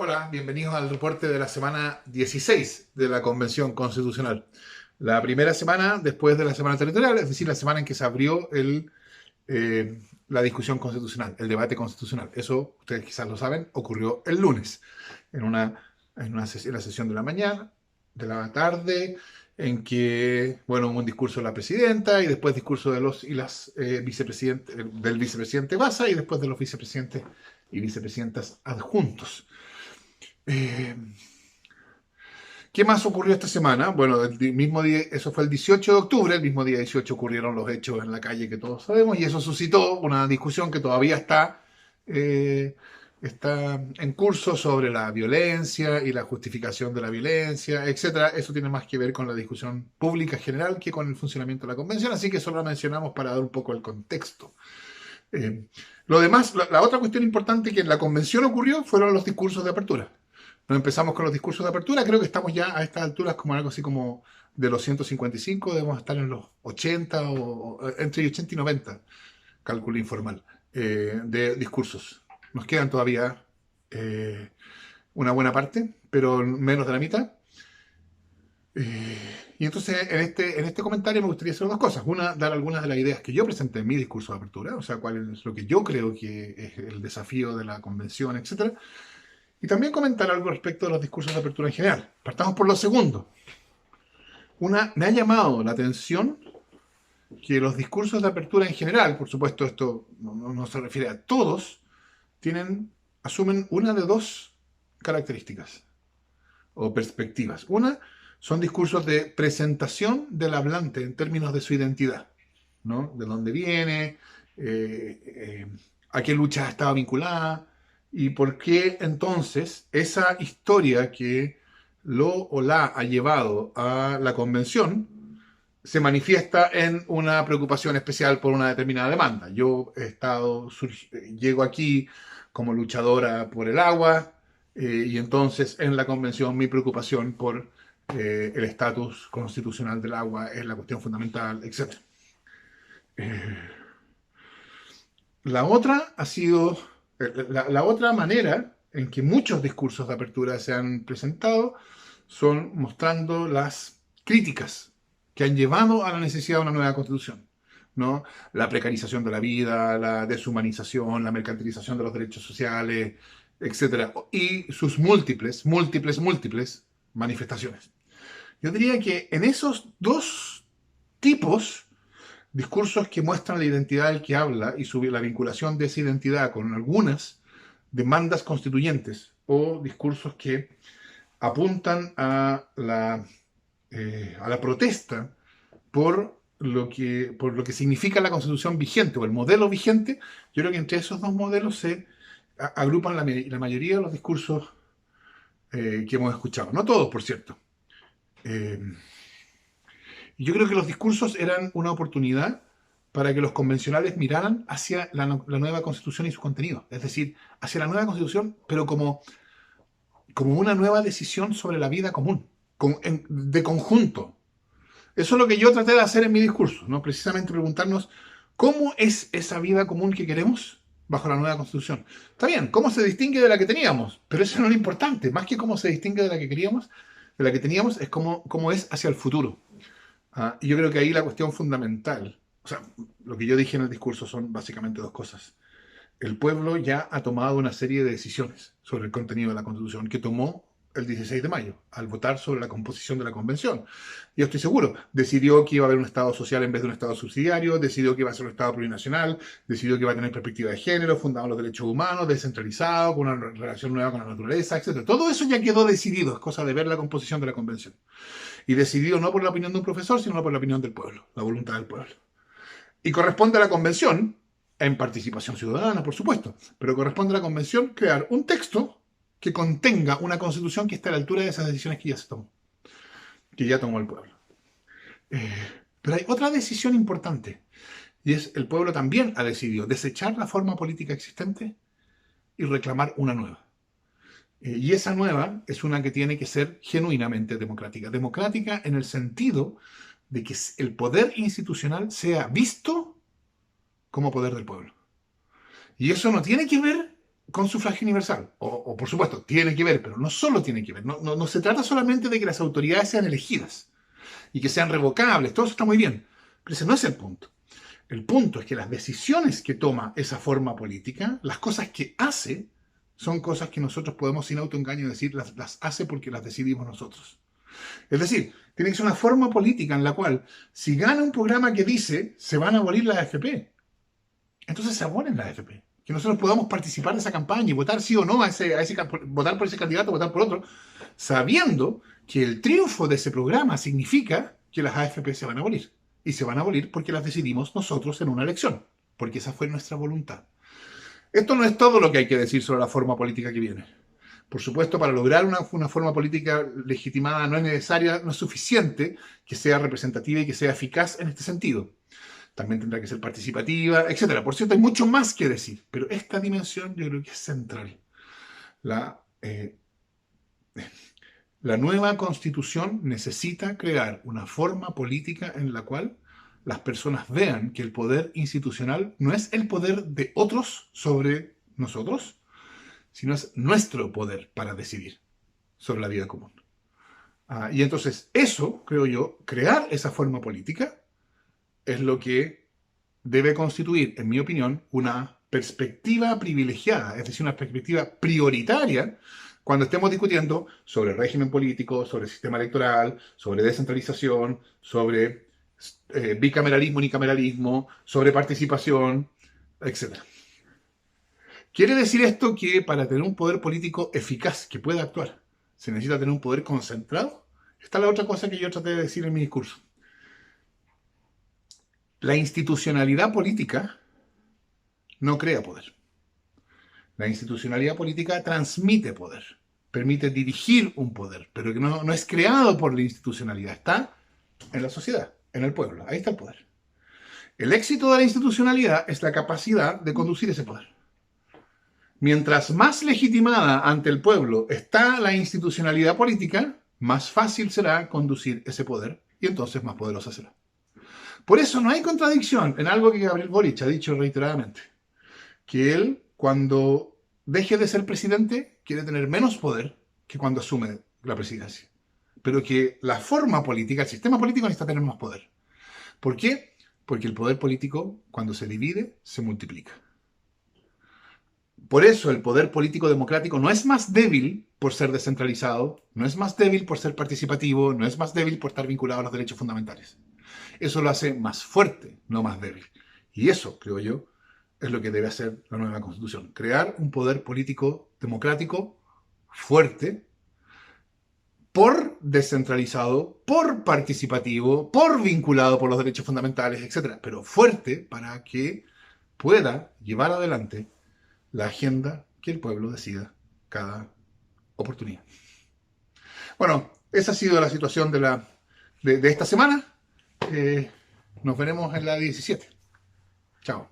Hola, bienvenidos al reporte de la semana 16 de la Convención Constitucional. La primera semana después de la semana territorial, es decir, la semana en que se abrió la discusión constitucional, el debate constitucional. Eso, ustedes quizás lo saben, ocurrió el lunes, en la sesión de la mañana, de la tarde, en que, bueno, hubo un discurso de la presidenta y después discurso de los y las vicepresidentes, del vicepresidente Baza y después de los vicepresidentes y vicepresidentas adjuntos. Eh, ¿Qué más ocurrió esta semana? Bueno, mismo día, eso fue el 18 de octubre, el mismo día 18 ocurrieron los hechos en la calle que todos sabemos y eso suscitó una discusión que todavía está en curso sobre la violencia y la justificación de la violencia, etcétera. Eso tiene más que ver con la discusión pública general que con el funcionamiento de la convención, así que eso lo mencionamos para dar un poco el contexto. Eh, lo demás, la otra cuestión importante que en la convención ocurrió fueron los discursos de apertura. Nos empezamos con los discursos de apertura, creo que estamos ya a estas alturas como algo así como de los 155, debemos estar en los 80 o entre 80 y 90, cálculo informal, de discursos. Nos quedan todavía una buena parte, pero menos de la mitad. Y entonces en este comentario me gustaría hacer dos cosas. Una, dar algunas de las ideas que yo presenté en mi discurso de apertura, o sea, cuál es lo que yo creo que es el desafío de la convención, etcétera. Y también comentar algo respecto de los discursos de apertura en general. Partamos por lo segundo. Me ha llamado la atención que los discursos de apertura en general, por supuesto esto no se refiere a todos, asumen una de dos características o perspectivas. Una, son discursos de presentación del hablante en términos de su identidad, ¿no? De dónde viene, a qué lucha ha estado vinculada y por qué entonces esa historia que lo o la ha llevado a la convención se manifiesta en una preocupación especial por una determinada demanda. Llego aquí como luchadora por el agua, y entonces en la convención mi preocupación por el estatus constitucional del agua es la cuestión fundamental, etc. La otra ha sido, la otra manera en que muchos discursos de apertura se han presentado son mostrando las críticas que han llevado a la necesidad de una nueva constitución, ¿no? La precarización de la vida, la deshumanización, la mercantilización de los derechos sociales, etcétera, y sus múltiples manifestaciones. Yo diría que en esos dos tipos, discursos que muestran la identidad del que habla y la vinculación de esa identidad con algunas demandas constituyentes o discursos que apuntan a la protesta por lo que significa la constitución vigente o el modelo vigente. Yo creo que entre esos dos modelos se agrupan la mayoría de los discursos que hemos escuchado. No todos, por cierto. Eh, y yo creo que los discursos eran una oportunidad para que los convencionales miraran hacia la nueva constitución y su contenido. Es decir, hacia la nueva constitución, pero como una nueva decisión sobre la vida común, de conjunto. Eso es lo que yo traté de hacer en mi discurso, ¿no? Precisamente preguntarnos cómo es esa vida común que queremos bajo la nueva constitución. Está bien, cómo se distingue de la que teníamos, pero eso no es lo importante. Más que cómo se distingue de la que queríamos, de la que teníamos, es cómo es hacia el futuro. Y yo creo que ahí la cuestión fundamental, o sea, lo que yo dije en el discurso son básicamente dos cosas. El pueblo ya ha tomado una serie de decisiones sobre el contenido de la Constitución que tomó el 16 de mayo, al votar sobre la composición de la convención. Yo estoy seguro, decidió que iba a haber un Estado social en vez de un Estado subsidiario, decidió que iba a ser un Estado plurinacional, decidió que iba a tener perspectiva de género, fundado en los derechos humanos, descentralizado, con una relación nueva con la naturaleza, etc. Todo eso ya quedó decidido, es cosa de ver la composición de la convención. Y decidido no por la opinión de un profesor, sino por la opinión del pueblo, la voluntad del pueblo. Y corresponde a la convención, en participación ciudadana, por supuesto, pero corresponde a la convención crear un texto que contenga una constitución que esté a la altura de esas decisiones que ya tomó el pueblo. Eh, pero hay otra decisión importante, y es el pueblo también ha decidido desechar la forma política existente y reclamar una nueva. Y esa nueva es una que tiene que ser genuinamente democrática. Democrática en el sentido de que el poder institucional sea visto como poder del pueblo. Y eso no tiene que ver con sufragio universal. O, por supuesto, tiene que ver, pero no solo tiene que ver. No se trata solamente de que las autoridades sean elegidas y que sean revocables. Todo eso está muy bien. Pero ese no es el punto. El punto es que las decisiones que toma esa forma política, las cosas que hace, son cosas que nosotros podemos sin autoengaño decir las hace porque las decidimos nosotros. Es decir, tiene que ser una forma política en la cual, si gana un programa que dice se van a abolir la AFP, entonces se abolen la AFP. Que nosotros podamos participar de esa campaña y votar sí o no votar por ese candidato, votar por otro, sabiendo que el triunfo de ese programa significa que las AFP se van a abolir. Y se van a abolir porque las decidimos nosotros en una elección, porque esa fue nuestra voluntad. Esto no es todo lo que hay que decir sobre la forma política que viene. Por supuesto, para lograr una forma política legitimada no es necesaria, no es suficiente que sea representativa y que sea eficaz en este sentido. También tendrá que ser participativa, etcétera. Por cierto, hay mucho más que decir, pero esta dimensión yo creo que es central. La, la nueva constitución necesita crear una forma política en la cual las personas vean que el poder institucional no es el poder de otros sobre nosotros, sino es nuestro poder para decidir sobre la vida común. Y entonces eso, creo yo, crear esa forma política es lo que debe constituir, en mi opinión, una perspectiva privilegiada, es decir, una perspectiva prioritaria cuando estemos discutiendo sobre régimen político, sobre sistema electoral, sobre descentralización, sobre bicameralismo, unicameralismo, sobre participación, etc. ¿Quiere decir esto que para tener un poder político eficaz que pueda actuar, se necesita tener un poder concentrado? Esta es la otra cosa que yo traté de decir en mi discurso. La institucionalidad política no crea poder. La institucionalidad política transmite poder, permite dirigir un poder, pero que no es creado por la institucionalidad, está en la sociedad, en el pueblo, ahí está el poder. El éxito de la institucionalidad es la capacidad de conducir ese poder. Mientras más legitimada ante el pueblo está la institucionalidad política, más fácil será conducir ese poder y entonces más poderosa será. Por eso no hay contradicción en algo que Gabriel Boric ha dicho reiteradamente, que él, cuando deje de ser presidente, quiere tener menos poder que cuando asume la presidencia. Pero que la forma política, el sistema político necesita tener más poder. ¿Por qué? Porque el poder político, cuando se divide, se multiplica. Por eso el poder político democrático no es más débil por ser descentralizado, no es más débil por ser participativo, no es más débil por estar vinculado a los derechos fundamentales. Eso lo hace más fuerte, no más débil. Y eso, creo yo, es lo que debe hacer la nueva Constitución. Crear un poder político democrático fuerte, por descentralizado, por participativo, por vinculado por los derechos fundamentales, etc. Pero fuerte para que pueda llevar adelante la agenda que el pueblo decida cada oportunidad. Bueno, esa ha sido la situación de esta semana. Nos veremos en la 17. Chao.